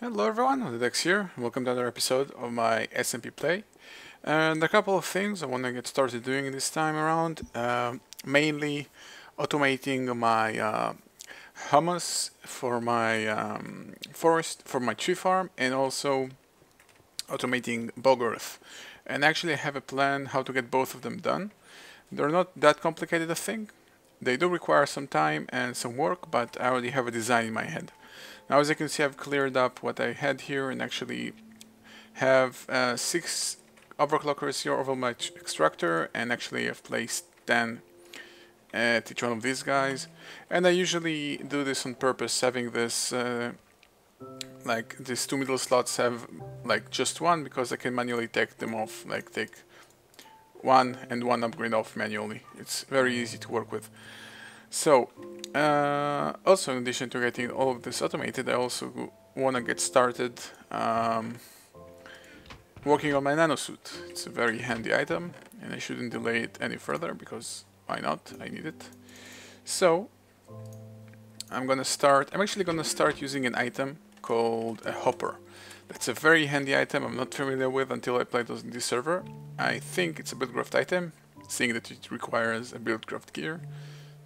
Hello everyone, odedex here. Welcome to another episode of my SMP play. And a couple of things I want to get started doing this time around. Mainly automating my hummus for my forest, for my tree farm, and also automating bog earth. And actually I have a plan how to get both of them done. They're not that complicated a thing. They do require some time and some work, but I already have a design in my head. Now, as you can see, I've cleared up what I had here and actually have 6 overclockers here over my extractor, and actually I've placed 10 at each one of these guys. And I usually do this on purpose, having this like these 2 middle slots have like just one, because I can manually take them off, like take one and one upgrade off manually. It's very easy to work with. So, also in addition to getting all of this automated, I also want to get started working on my nanosuit. It's a very handy item, and I shouldn't delay it any further, because why not? I need it. So, I'm actually gonna start using an item called a hopper. That's a very handy item I'm not familiar with until I played on this server. I think it's a buildcraft item, seeing that it requires a buildcraft gear.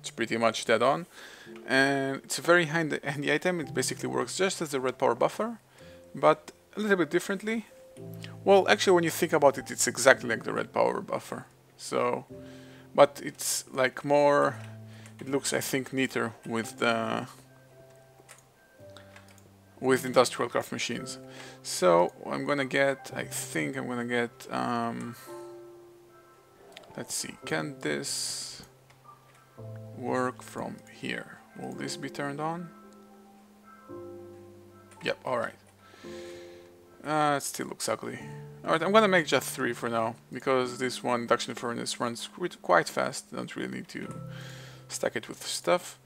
It's pretty much dead on, and it's a very handy item. It basically works just as the red power buffer, but a little bit differently. Well, actually, when you think about it, it's exactly like the red power buffer. So, but it's like more. It looks, I think, neater with industrial craft machines. So I'm gonna get. I think I'm gonna get. Let's see. Can this work from here? Will this be turned on? Yep, alright. It still looks ugly. Alright, I'm gonna make just 3 for now, because this one induction furnace runs quite fast. Don't really need to stack it with stuff.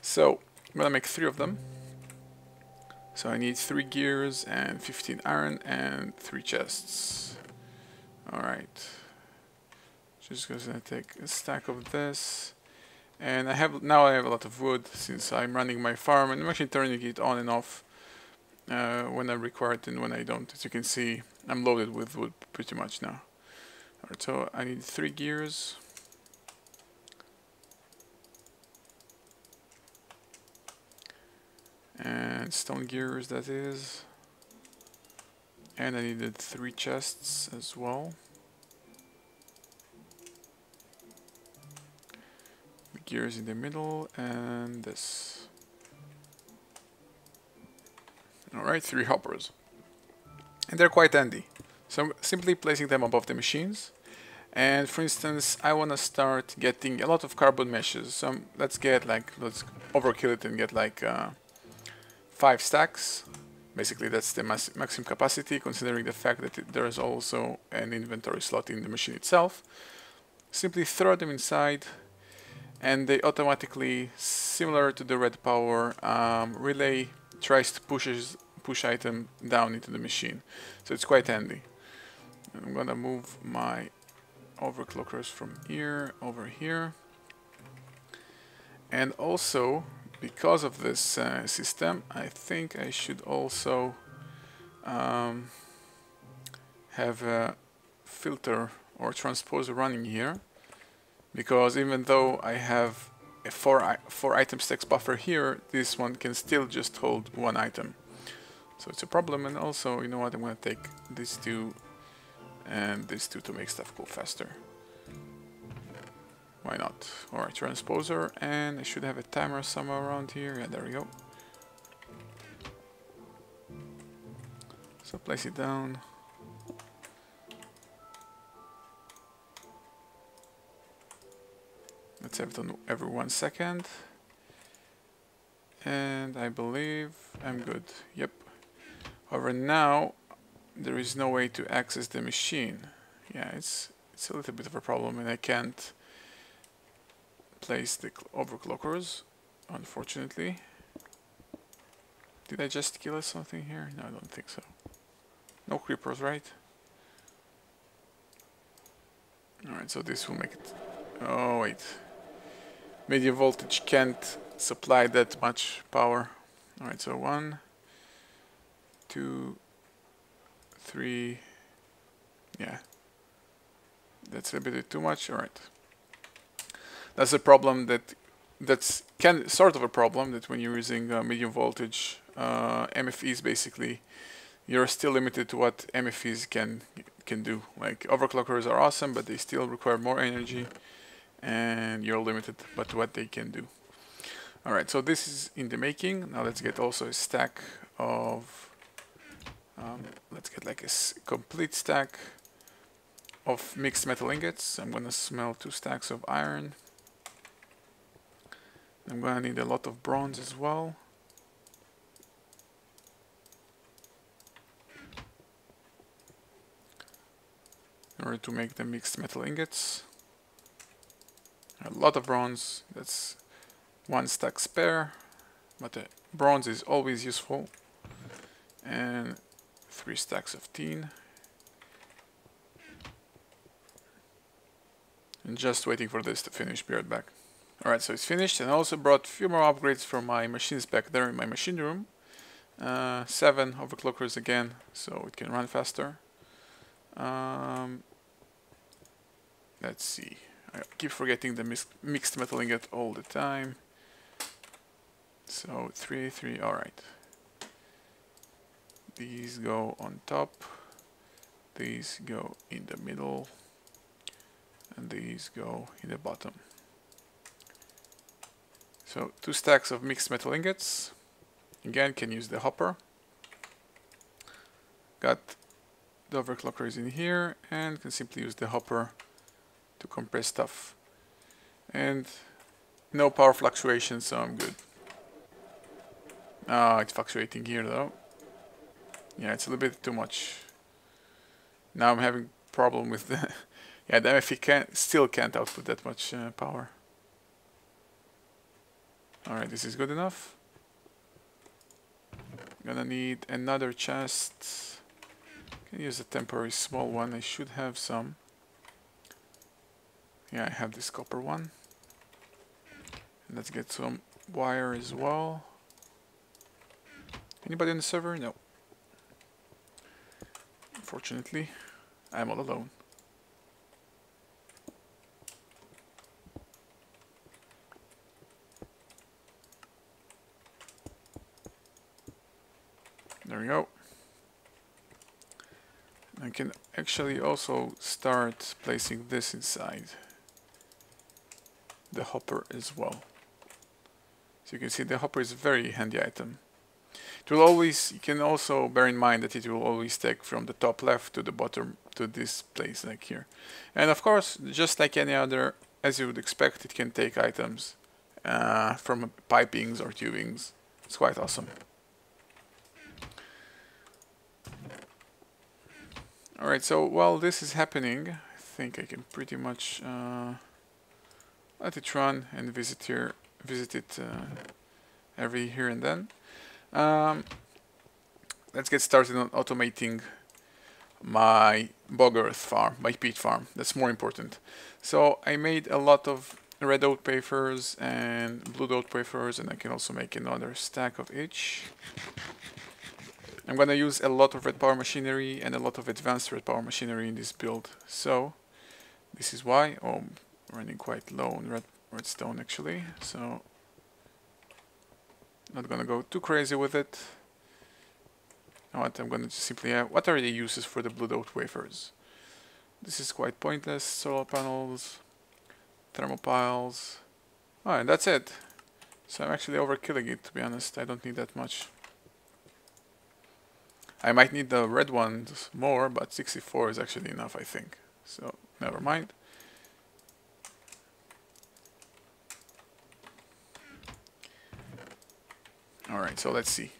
So, I'm gonna make 3 of them. So I need 3 gears and 15 iron and 3 chests. Alright. Just gonna take a stack of this. And I have a lot of wood, since I'm running my farm, and I'm actually turning it on and off when I require it and when I don't. As you can see, I'm loaded with wood pretty much now. Alright, so I need 3 gears. And stone gears, that is. And I needed 3 chests as well. Gears in the middle, and this. Alright, 3 hoppers. And they're quite handy. So I'm simply placing them above the machines. And for instance, I want to start getting a lot of carbon meshes. So let's overkill it and get like 5 stacks. Basically, that's the maximum capacity, considering the fact that there is also an inventory slot in the machine itself. Simply throw them inside, and they automatically, similar to the red power, relay tries to push item down into the machine. So it's quite handy. And I'm gonna move my overclockers from here over here. And also, because of this system, I think I should also have a filter or transposer running here. Because even though I have a 4 item stacks buffer here, this one can still just hold 1 item. So it's a problem. And also, you know what, I'm going to take these 2 and these 2 to make stuff go faster. Why not? Alright, transposer, and I should have a timer somewhere around here. Yeah, there we go. So place it down. Let's have it on every 1 second. And I believe I'm good. Yep. However, now there is no way to access the machine. Yeah, it's a little bit of a problem, and I can't place the overclockers, unfortunately. Did I just kill something here? No, I don't think so. No creepers, right? Alright, so this will make it... Oh, wait. Medium voltage can't supply that much power. Alright, so 1, 2, 3. Yeah, that's a bit too much. All right. That's a problem that's sort of a problem that when you're using medium voltage MFEs, basically, you're still limited to what MFEs can do. Like overclockers are awesome, but they still require more energy, and you're limited but what they can do. All right, so this is in the making. Now let's get also a stack of. Let's get like a complete stack of mixed metal ingots. I'm gonna smelt 2 stacks of iron. I'm gonna need a lot of bronze as well. In order to make the mixed metal ingots. A lot of bronze, that's 1 stack spare, but bronze is always useful. And 3 stacks of tin. And just waiting for this to finish, be right back. Alright, so it's finished, and I also brought a few more upgrades from my machines back there in my machine room. 7 overclockers again, so it can run faster. Let's see. I keep forgetting the mixed metal ingot all the time. So 3, 3, alright. These go on top. These go in the middle. And these go in the bottom. So 2 stacks of mixed metal ingots. Again, can use the hopper. Got the overclockers in here, and can simply use the hopper to compress stuff. And no power fluctuations, so I'm good. It's fluctuating here though. Yeah, it's a little bit too much. Now I'm having problem with the yeah, the MFE still can't output that much power. Alright, this is good enough. Gonna need another chest. Can use a temporary small one. I should have some. Yeah, I have this copper one. And let's get some wire as well. Anybody on the server? No. Unfortunately, I'm all alone. There we go. I can actually also start placing this inside the hopper as well. So you can see the hopper is a very handy item. It will always, you can also bear in mind that it will always take from the top left to the bottom to this place like here. And of course, just like any other, as you would expect, it can take items from pipings or tubings. It's quite awesome. Alright, so while this is happening, I think I can pretty much let it run and visit it every here and then. Let's get started on automating my bog earth farm, my peat farm. That's more important. So I made a lot of red oat wafers and blue oat wafers, and I can also make another stack of each. I'm gonna use a lot of red power machinery and a lot of advanced red power machinery in this build. So this is why. Oh, I'm running quite low on redstone actually. So not gonna go too crazy with it. Now what I'm gonna just simply have. What are the uses for the blue oat wafers? This is quite pointless. Solar panels, thermopiles. Oh, and that's it. So I'm actually overkilling it, to be honest. I don't need that much. I might need the red ones more, but 64 is actually enough, I think. So, never mind. Alright, so let's see.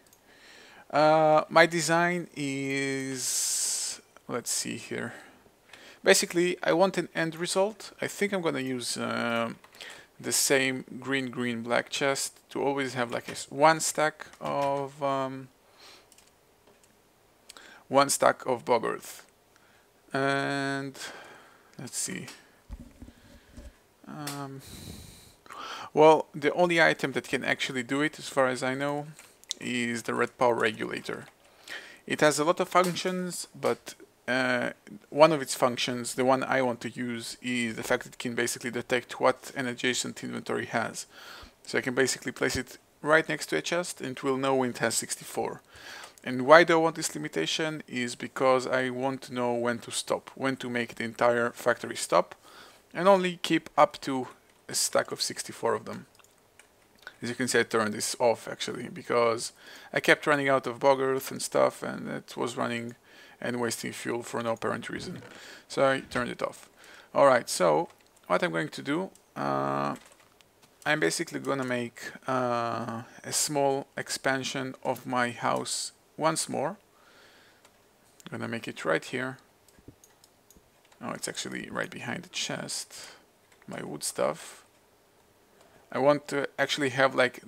My design is... Let's see here. Basically, I want an end result. I think I'm gonna use the same green, black chest to always have like one stack of bog earth. And let's see. Well, the only item that can actually do it, as far as I know, is the red power regulator. It has a lot of functions, but one of its functions, the one I want to use, is the fact that it can basically detect what an adjacent inventory has. So I can basically place it right next to a chest and it will know when it has 64. And why do I want this limitation is because I want to know when to stop, when to make the entire factory stop, and only keep up to a stack of 64 of them. As you can see, I turned this off actually, because I kept running out of bog earth and stuff, and it was running and wasting fuel for no apparent reason. So I turned it off. Alright, so what I'm going to do, I'm basically gonna make a small expansion of my house once more. I'm gonna make it right here. Oh, it's actually right behind the chest, my wood stuff. I want to actually have like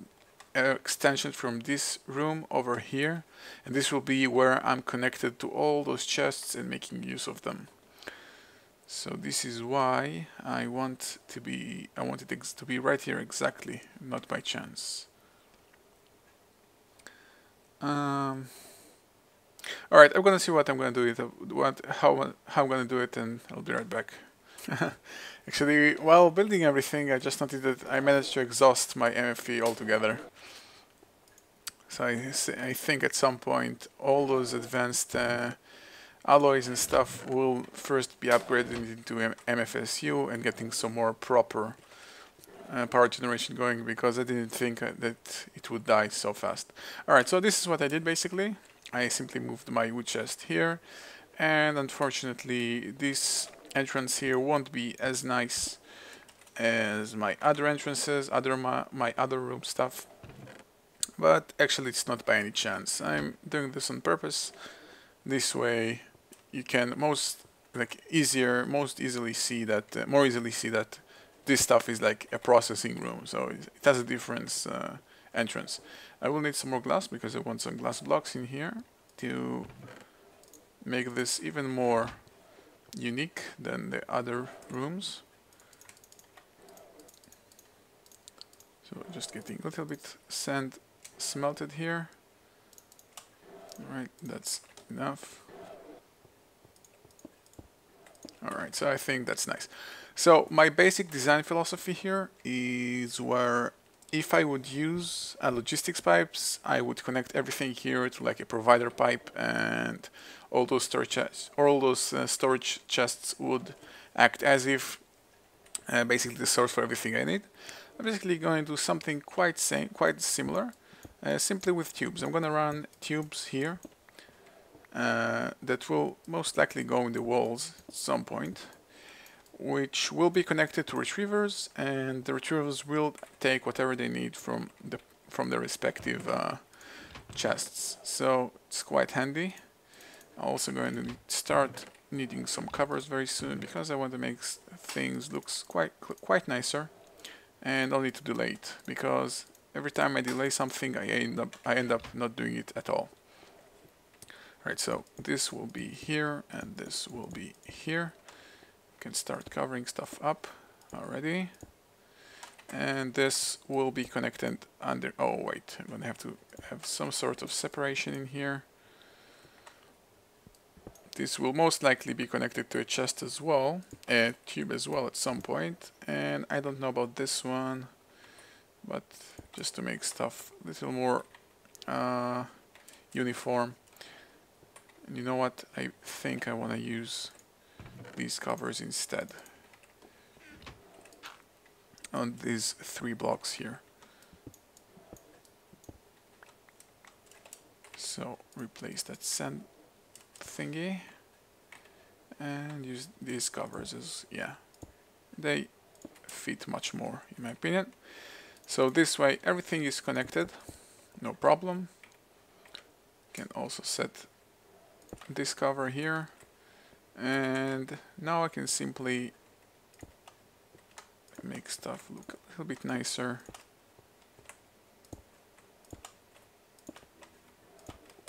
an extension from this room over here, and this will be where I'm connected to all those chests and making use of them. So this is why I want it to be right here exactly, not by chance. Alright, I'm gonna see what I'm gonna do it, how I'm gonna do it, and I'll be right back. Actually, while building everything, I just noticed that I managed to exhaust my MFE altogether. So I think at some point all those advanced alloys and stuff will first be upgraded into MFSU and getting some more proper power generation going, because I didn't think that it would die so fast. Alright, so this is what I did basically. I simply moved my wood chest here, and unfortunately this entrance here won't be as nice as my other entrances, my other room stuff. But actually it's not by any chance. I'm doing this on purpose. This way you can more easily see that this stuff is like a processing room, so it has a different entrance. I will need some more glass because I want some glass blocks in here to make this even more unique than the other rooms. So just getting a little bit sand smelted here. Alright, that's enough. Alright, so I think that's nice. So my basic design philosophy here is where if I would use logistics pipes, I would connect everything here to like a provider pipe, and all those storage chests would act as if basically the source for everything I need. I'm basically going to do something quite similar, simply with tubes. I'm going to run tubes here that will most likely go in the walls at some point, which will be connected to retrievers, and the retrievers will take whatever they need from the respective chests. So it's quite handy. I'm also going to start needing some covers very soon, because I want to make things look quite nicer, and I'll need to delay it, because every time I delay something I end up not doing it at all. Alright, so this will be here and this will be here. Can start covering stuff up already, and this will be connected under. Oh wait, I'm gonna have to have some sort of separation in here. This will most likely be connected to a chest as well, a tube as well at some point, and I don't know about this one, but just to make stuff a little more uniform. And you know what, I think I want to use these covers instead on these 3 blocks here. So replace that sand thingy and use these covers as, yeah, they fit much more in my opinion. So this way everything is connected, no problem. Can also set this cover here, and now I can simply make stuff look a little bit nicer.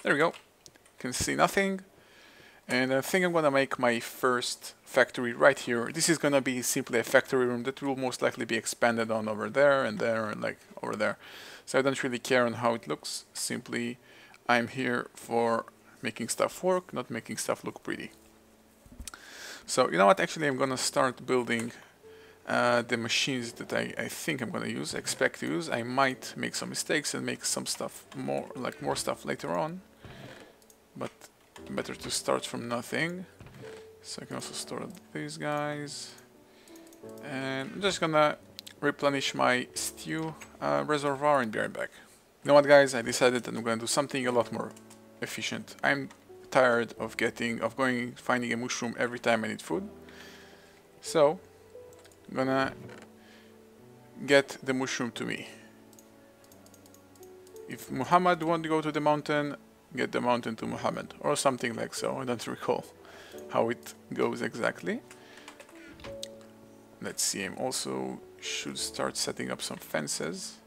There we go. You can see nothing. And I think I'm gonna make my first factory right here. This is gonna be simply a factory room that will most likely be expanded on over there and like over there. So I don't really care on how it looks. Simply I'm here for making stuff work, not making stuff look pretty. So you know what, actually I'm gonna start building the machines that I think I'm gonna use, expect to use. I might make some mistakes and make some stuff more stuff later on, but better to start from nothing. So I can also store these guys, and I'm just gonna replenish my stew reservoir and be right back. You know what, guys, I decided that I'm gonna do something a lot more efficient. I'm tired of finding a mushroom every time I need food. So I'm gonna get the mushroom to me. If Muhammad wants to go to the mountain, get the mountain to Muhammad, or something like so. I don't recall how it goes exactly. Let's see, I'm also should start setting up some fences.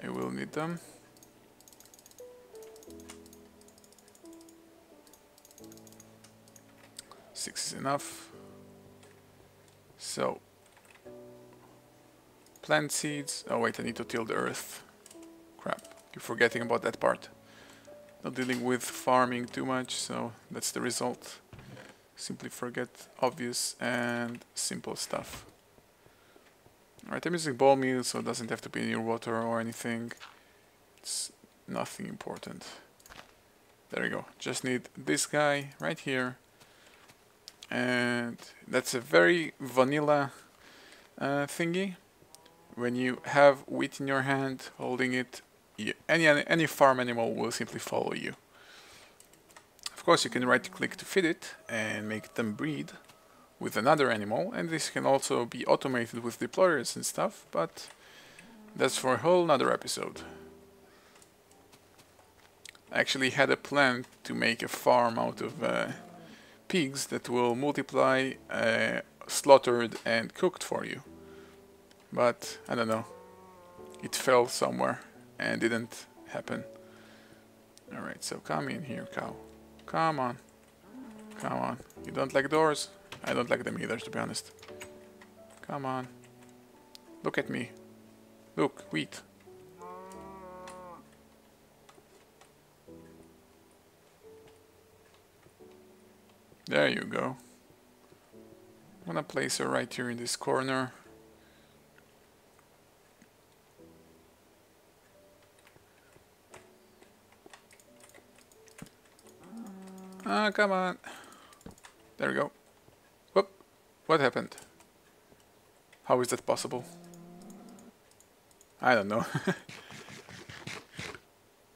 I will need them. Six is enough. So plant seeds. Oh wait, I need to till the earth. Crap, keep forgetting about that part. Not dealing with farming too much, so that's the result. Simply forget obvious and simple stuff. Alright, I'm using ball meal, so it doesn't have to be near water or anything. It's nothing important. There we go. Just need this guy right here. And that's a very vanilla thingy. When you have wheat in your hand, holding it, any farm animal will simply follow you. Of course, you can right click to feed it and make them breed with another animal, and this can also be automated with deployers and stuff, but that's for a whole nother episode. I actually had a plan to make a farm out of pigs that will multiply slaughtered and cooked for you, but I don't know, it fell somewhere and didn't happen. Alright, so come in here, cow. Come on. Come on. You don't like doors? I don't like them either, to be honest. Come on. Look at me. Look, wheat. There you go. I'm gonna place her right here in this corner. Ah, come on. There we go. Whoop. What happened? How is that possible? I don't know.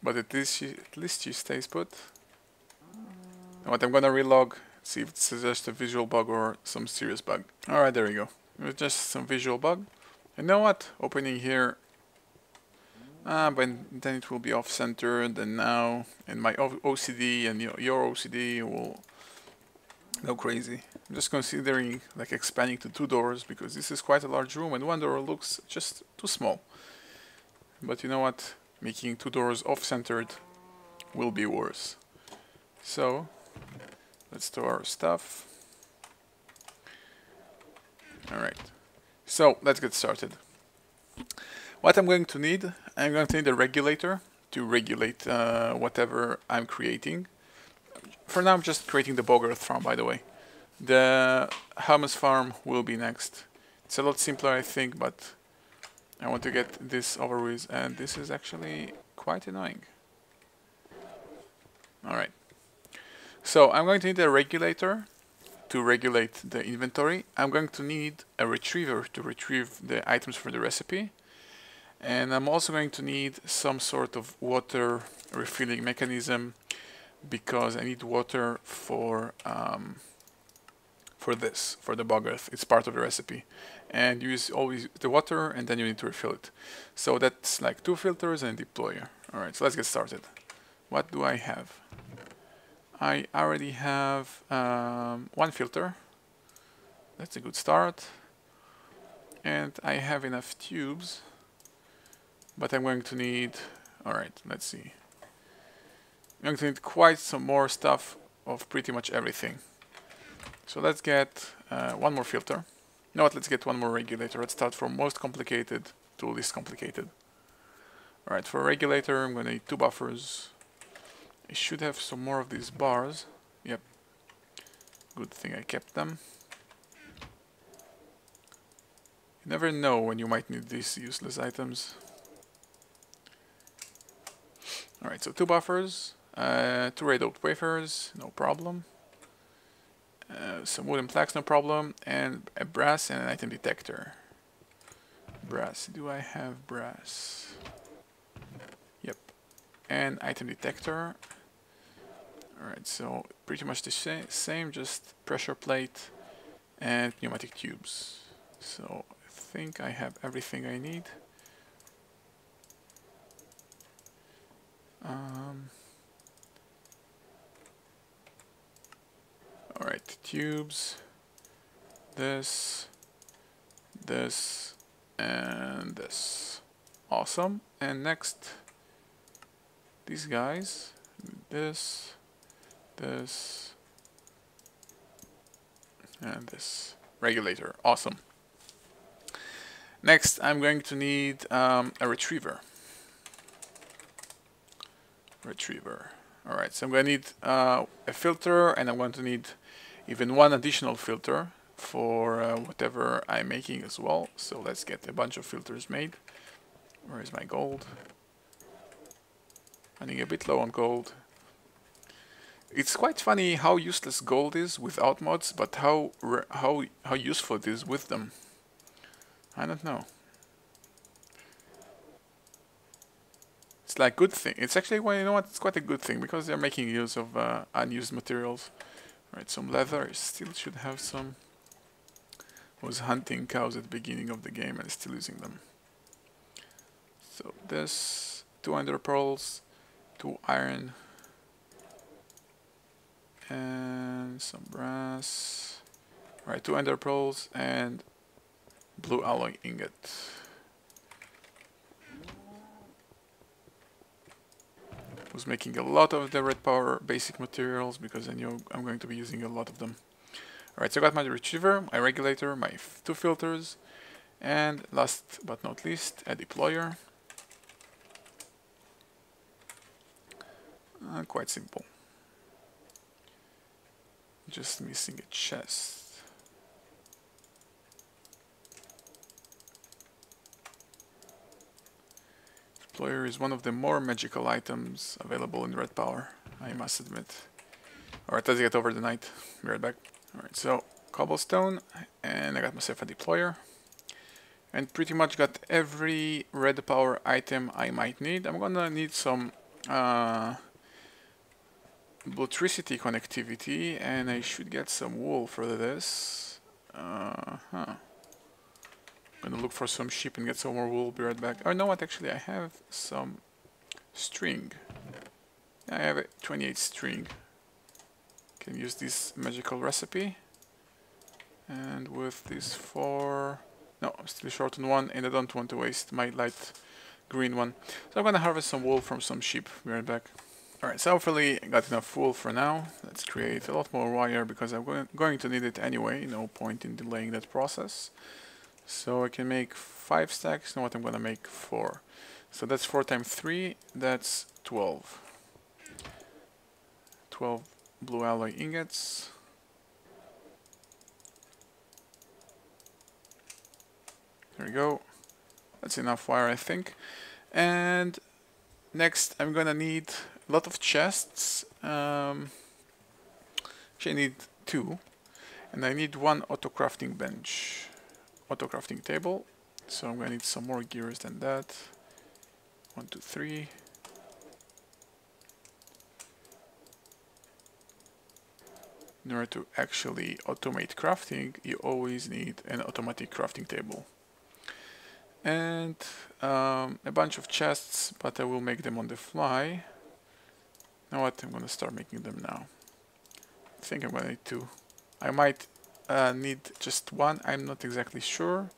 But at least she stays put. And what I'm gonna relog, see if it's just a visual bug or some serious bug. Alright, there we go. It was just some visual bug. And you know what? Opening here. But then it will be off-centered, and now, and my OCD and your OCD will go crazy. I'm just considering like expanding to 2 doors, because this is quite a large room and 1 door looks just too small. But you know what? Making 2 doors off-centered will be worse. So let's store our stuff. Alright, so let's get started. What I'm going to need a regulator to regulate whatever I'm creating. For now I'm just creating the bog earth farm, by the way. The hummus farm will be next. It's a lot simpler, I think, but I want to get this over with, and this is actually quite annoying. Alright. So I'm going to need a regulator to regulate the inventory. I'm going to need a retriever to retrieve the items for the recipe. And I'm also going to need some sort of water refilling mechanism, because I need water for the bog earth. It's part of the recipe, and you use always the water, and then you need to refill it. So that's like 2 filters and a deployer. All right, so let's get started. What do I have? I already have 1 filter. That's a good start, and I have enough tubes. But I'm going to need, alright, let's see. I'm going to need quite some more stuff of pretty much everything. So let's get 1 more filter. You know what, let's get 1 more regulator. Let's start from most complicated to least complicated. Alright, for a regulator I'm going to need 2 buffers. I should have some more of these bars. Yep. Good thing I kept them. You never know when you might need these useless items. Alright, so 2 buffers, 2 ray doped wafers, no problem. Some wooden plaques, no problem, and a brass and an item detector. Brass, do I have brass? Yep, and item detector. Alright, so pretty much the same, just pressure plate and pneumatic tubes. So I think I have everything I need. Alright, tubes, this, and this. Awesome. And next, these guys, this, and this. Regulator. Awesome. Next, I'm going to need a retriever. Alright, so I'm going to need a filter, and I'm going to need even one additional filter for whatever I'm making as well. So let's get a bunch of filters made. Where is my gold? Running a bit low on gold. It's quite funny how useless gold is without mods, but how useful it is with them. I don't know. It's like good thing. It's actually, well, you know what? It's quite a good thing because they're making use of unused materials. Right, some leather. I still should have some. I was hunting cows at the beginning of the game and still using them. So this, 2 ender pearls, 2 iron, and some brass. Alright, 2 ender pearls and blue alloy ingot. Was making a lot of the red power basic materials because I knew I'm going to be using a lot of them. Alright, so I got my retriever, my regulator, my 2 filters, and last but not least, a deployer. Quite simple. Just missing a chest. Deployer is one of the more magical items available in red power, I must admit. Alright, let's get over the night. Be right back. Alright, so cobblestone, and I got myself a deployer. And pretty much got every red power item I might need. I'm gonna need some electricity connectivity, and I should get some wool for this. Gonna look for some sheep and get some more wool. Be right back. Oh, you know what? Actually, I have some string. I have a 28 string. Can use this magical recipe. And with these 4... No, I'm still short on 1, and I don't want to waste my light green one. So I'm gonna harvest some wool from some sheep. Be right back. Alright, so hopefully I got enough wool for now. Let's create a lot more wire because I'm going to need it anyway. No point in delaying that process. So I can make 5 stacks. You know what? I'm gonna make 4. So that's 4 times 3. That's 12. 12 blue alloy ingots. There we go. That's enough wire, I think. And next, I'm gonna need a lot of chests. Actually, I need 2, and I need 1 auto crafting bench, auto crafting table. So I'm gonna need some more gears than that. 1, 2, 3. In order to actually automate crafting, you always need an automatic crafting table. And a bunch of chests, but I will make them on the fly. You know what? I'm gonna start making them now. I think I'm gonna need 2. I might need just 1. I'm not exactly sure.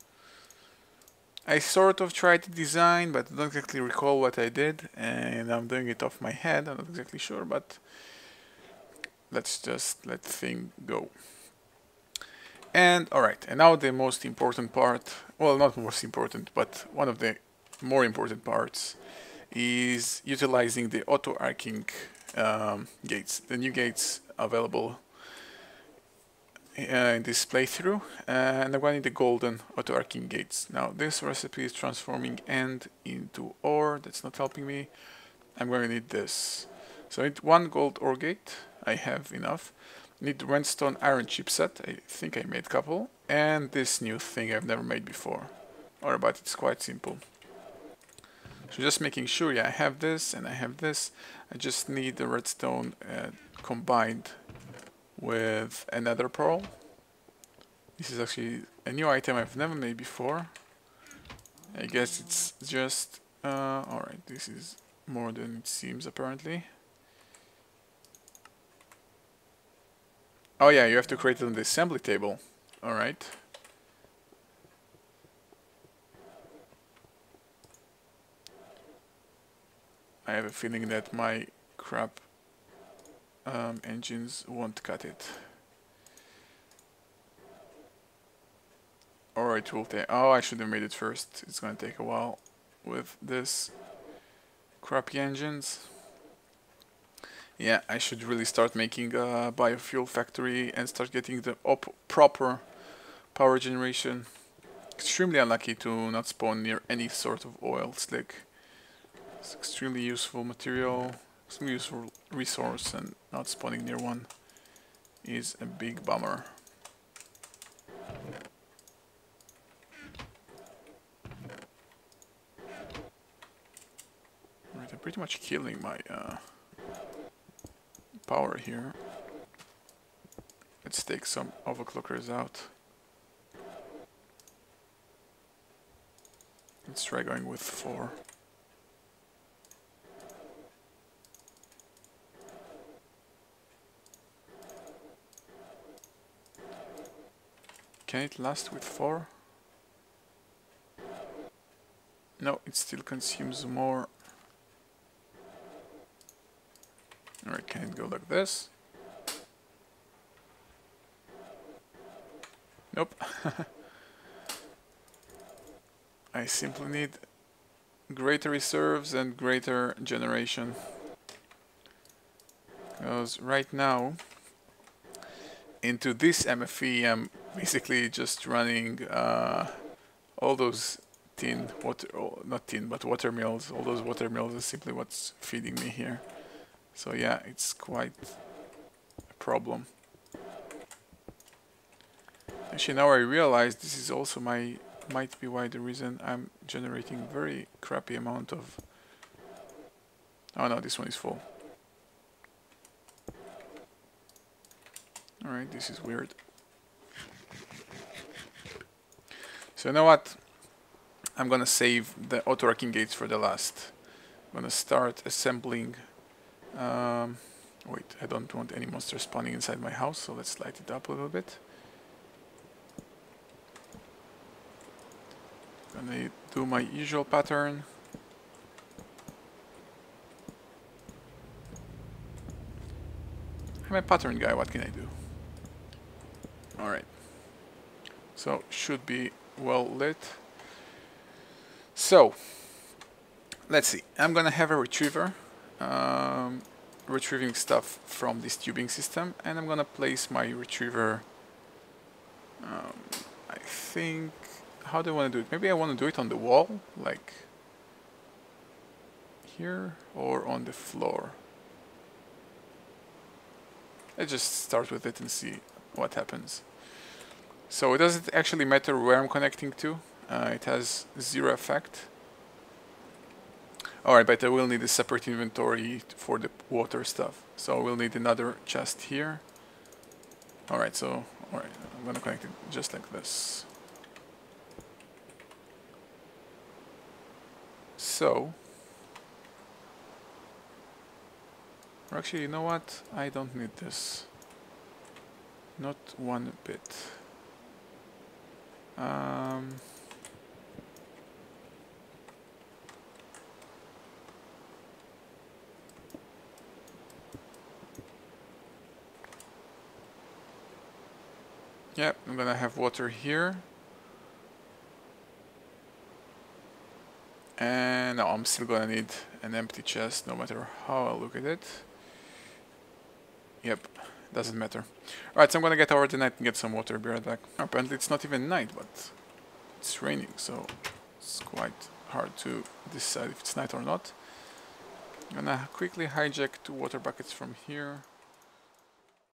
I sort of tried to design, but I don't exactly recall what I did, and I'm doing it off my head. I'm not exactly sure, but let's just let things go. And alright, and now the most important part, well, not most important, but one of the more important parts is utilizing the auto arcing gates. The new gates available in this playthrough, and I'm going to need the golden auto-arcing gates. Now this recipe is transforming end into ore. That's not helping me. I'm going to need this. So I need one gold ore gate. I have enough. I need the redstone iron chipset. I think I made a couple. And this new thing I've never made before. Or but it's quite simple. So just making sure, yeah, I have this and I have this. I just need the redstone combined with another pearl. This is actually a new item I've never made before. I guess it's just... alright, this is more than it seems apparently. Oh yeah, you have to create it on the assembly table. Alright. I have a feeling that my crap engines won't cut it. Or it will take... Oh, I should have made it first. It's gonna take a while with this crappy engines. Yeah, I should really start making a biofuel factory and start getting the proper power generation. Extremely unlucky to not spawn near any sort of oil slick. It's extremely useful material, extremely useful resource, and not spawning near one is a big bummer. Right, I'm pretty much killing my power here. Let's take some overclockers out. Let's try going with 4. Can it last with 4? No, it still consumes more. Alright, can it go like this? Nope. I simply need greater reserves and greater generation. Because right now, into this MFE, I'm basically just running all those not tin, but water mills. All those water mills is simply what's feeding me here. So yeah, it's quite a problem. Actually, now I realize this is also might be why the reason I'm generating very crappy amount of... Oh no, this one is full. Alright, this is weird. So you know what? I'm gonna save the auto-racking gates for the last. I'm gonna start assembling... wait, I don't want any monsters spawning inside my house, so let's light it up a little bit. Gonna do my usual pattern. I'm a pattern guy, what can I do? Alright. So, should be well lit. So, let's see. I'm gonna have a retriever. Retrieving stuff from this tubing system. And I'm gonna place my retriever... I think... How do I want to do it? Maybe I want to do it on the wall, like here, or on the floor. Let's just start with it and see what happens. So it doesn't actually matter where I'm connecting to. It has 0 effect. Alright, but I will need a separate inventory for the water stuff. So we'll need another chest here. Alright, so I'm gonna connect it just like this. So, or actually, you know what? I don't need this. Not one bit. Yep, I'm gonna have water here. And now I'm still gonna need an empty chest no matter how I look at it. Yep, doesn't matter. Alright, so I'm gonna get over the night and get some water, be right back. Apparently it's not even night, but it's raining, so it's quite hard to decide if it's night or not. I'm gonna quickly hijack 2 water buckets from here.